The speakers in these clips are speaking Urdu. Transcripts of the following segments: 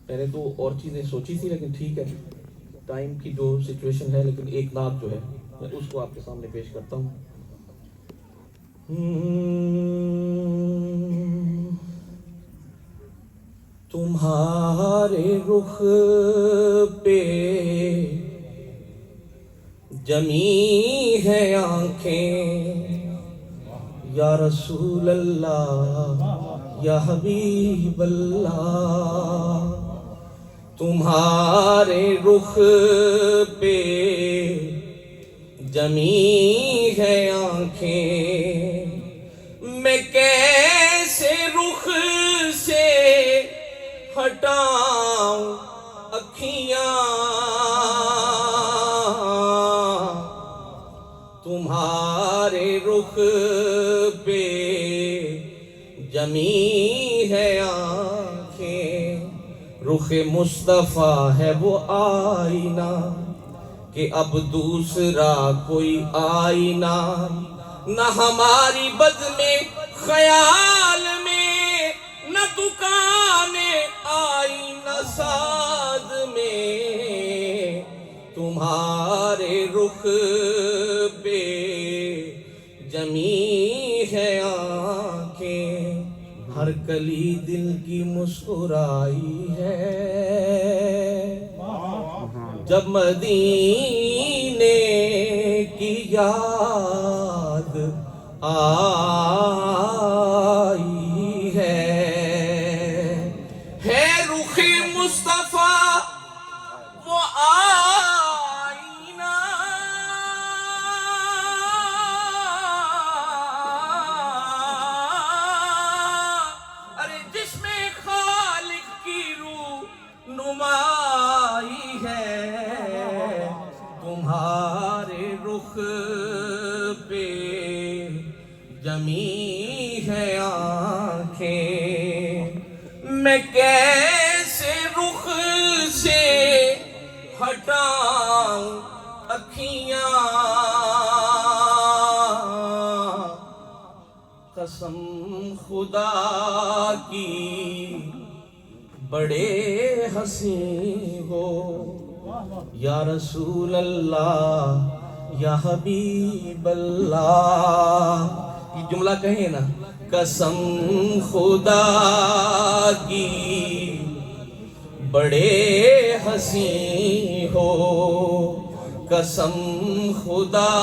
پہلے تو اور چیزیں سوچی تھی لیکن ٹھیک ہے، ٹائم کی جو سچویشن ہے، لیکن ایک نعت جو ہے میں اس کو آپ کے سامنے پیش کرتا ہوں۔ تمہارے رخ پہ جمی ہے آنکھیں یا رسول اللہ یا حبیب اللہ، تمہارے رخ پہ جمی ہے آنکھیں، میں کیسے رخ سے ہٹاؤں اکھیاں، تمہارے رخ پہ جمی ہے آنکھیں، رخ مصطفیٰ ہے وہ آئینہ کہ اب دوسرا کوئی آئینہ، نہ ہماری بد میں خیال میں، نہ دکان آئینہ ساز میں، تمہارے رخ پہ جمی ہے آنکھیں، ہر کلی دل کی مسکرائی ہے جب مدینے کی یاد آئی ہے رخ مصطفیٰ وہ آئینہ، ارے جس میں خالق کی روح نمائی ہے، تمہارے رخ پہ جمی ہے آنکھیں، میں کیسے رخ سے ہٹاؤں اکھیاں، قسم خدا کی بڑے حسین ہو یا رسول اللہ یا حبیب اللہ، یہ جملہ کہیں نا، قسم خدا کی بڑے حسین ہو، قسم خدا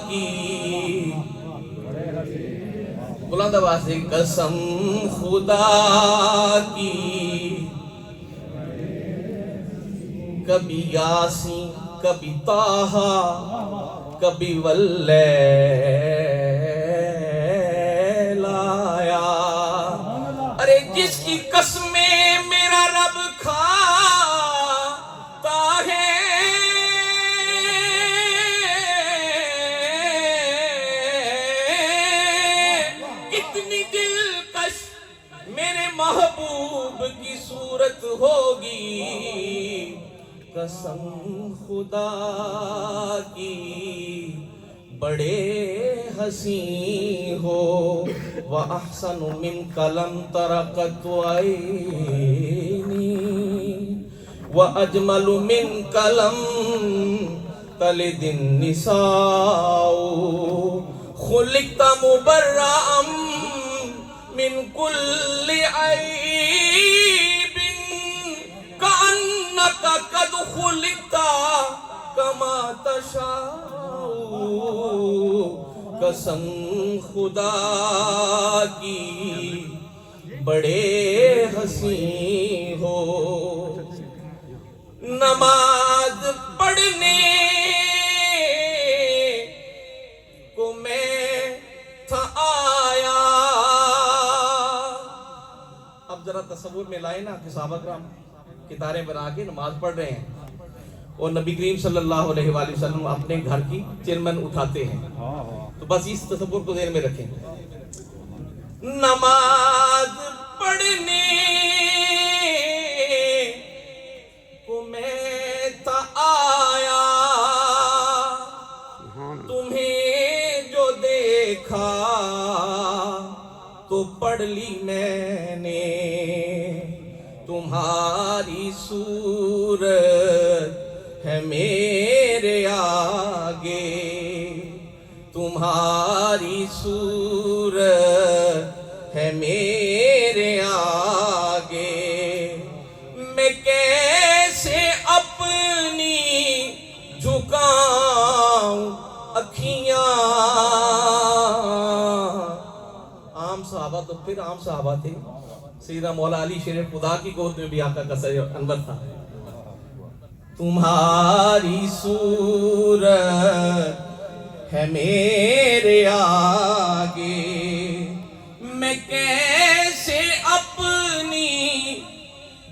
کی بلند آواز سے، قسم خدا کی کبھی یاسین کبھی طٰہٰ کبھی واللیل آیا، ارے جس کی قسمیں میرا رب کھاتا ہے، کتنی دلکش میرے محبوب کی صورت ہوگی، قسم خدا کی بڑے حسین ہو، وَأَحْسَنُ مِنْكَ لَمْ تَرَ قَطُّ عَيْنِي وَأَجْمَلُ مِنْكَ لَمْ تَلِدِ النِّسَاءُ، خُلِقْتَ مُبَرَّأً مِنْ كُلِّ عَيْبٍ كَأَنَّكَ قَدْ خُلِقْتَ كَمَا تَشَاءُ، قسم خدا کی بڑے حسین ہو، نماز پڑھنے کو میں تھا آیا، اب ذرا تصور میں لائے نا کہ صحابہ کرام کتاریں بنا کے نماز پڑھ رہے ہیں اور نبی کریم صلی اللہ علیہ وآلہ وسلم اپنے گھر کی چیئرمین اٹھاتے ہیں، تو بس اس تصور کو ذہن میں رکھیں، نماز پڑھنے کو میں تھا آیا، تمہیں جو دیکھا تو پڑھ لی میں نے، تمہارا تمہاری صورت ہے میرے آگے، تمہاری صورت ہے میرے آگے، میں کیسے اپنی جھکاؤں اکھیاں۔ عام صحابہ تو پھر عام صحابہ تھے، سیدنا مولا علی شیر خدا کی گود میں بھی آقا کا سر انور تھا۔ تمہاری صورت ہے میرے آگے، میں کیسے اپنی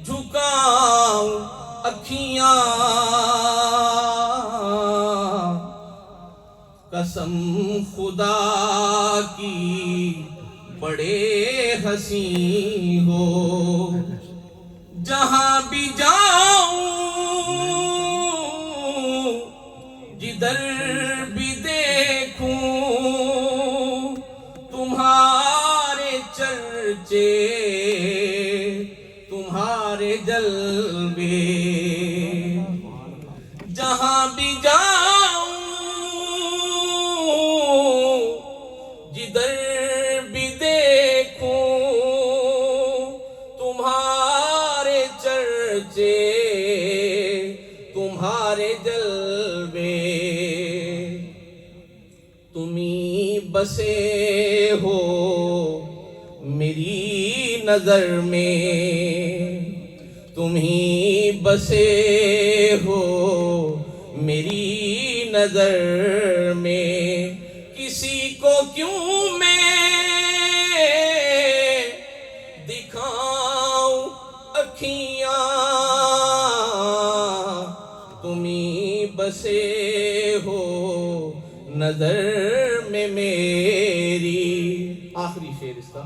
جھکاؤں اکھیاں، قسم خدا کی بڑے حسین ہو، جہاں بھی جاؤں جدھر بھی دیکھوں تمہارے چرچے تمہارے جلوے، جہاں بھی جاؤں جدھر بھی دیکھوں تمہارے چرچے تمہارے جلوے، تمہیں بسے ہو میری نظر میں، تمہیں بسے ہو میری نظر میں، کسی کو کیوں میں دکھاؤں اکھیاں، تمہیں بسے ہو نظر میں میری۔ آخری شعر اس کا،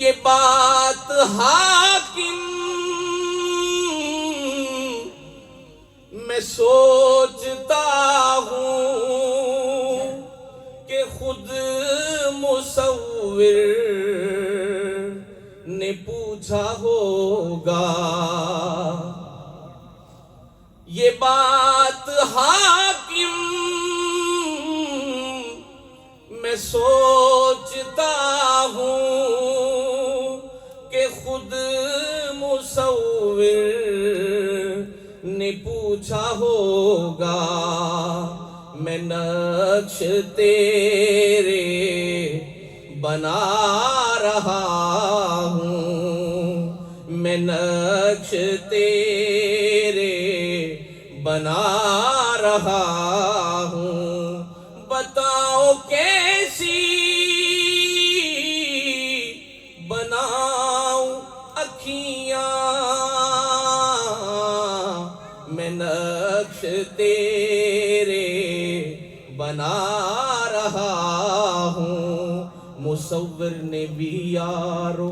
یہ بات حاکم میں سوچتا ہوں کہ خود مصور نے پوچھا ہوگا، یہ بات حاکم میں سوچتا ہوں کہ خود مصور نے پوچھا ہوگا، میں نقش تیرے بنا رہا ہوں، میں نقش تیرے بنا رہا ہوں، بتاؤ کیسی بناؤں اکھیاں، میں نقش تیرے بنا رہا ہوں، مصور نے بھی یارو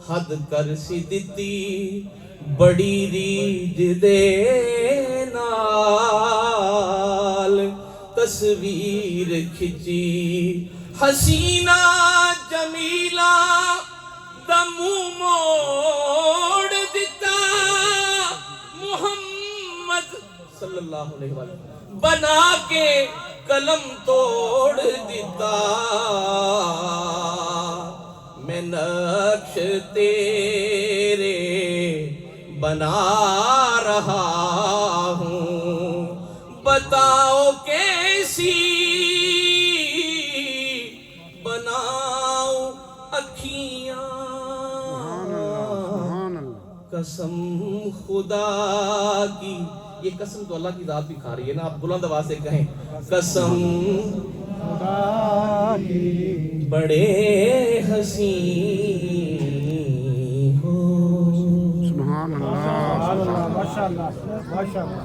حد کر سی دتی، بڑی ریج دے نال تصویر کھچی، حسینہ جمیلہ دا منہ موڑ دیتا، محمد صلی اللہ علیہ وسلم بنا کے قلم توڑ دیتا، میں نقش تیرے بنا رہا ہوں، بتاؤ کیسی بناؤ اکھیاں، قسم خدا کی، یہ قسم تو اللہ کی ذات بھی کھا رہی ہے نا، آپ بلند آواز سے کہیں، قسم خدا کی بڑے حسین ہو۔ سبحان اللہ، ماشاء اللہ، ماشاء اللہ۔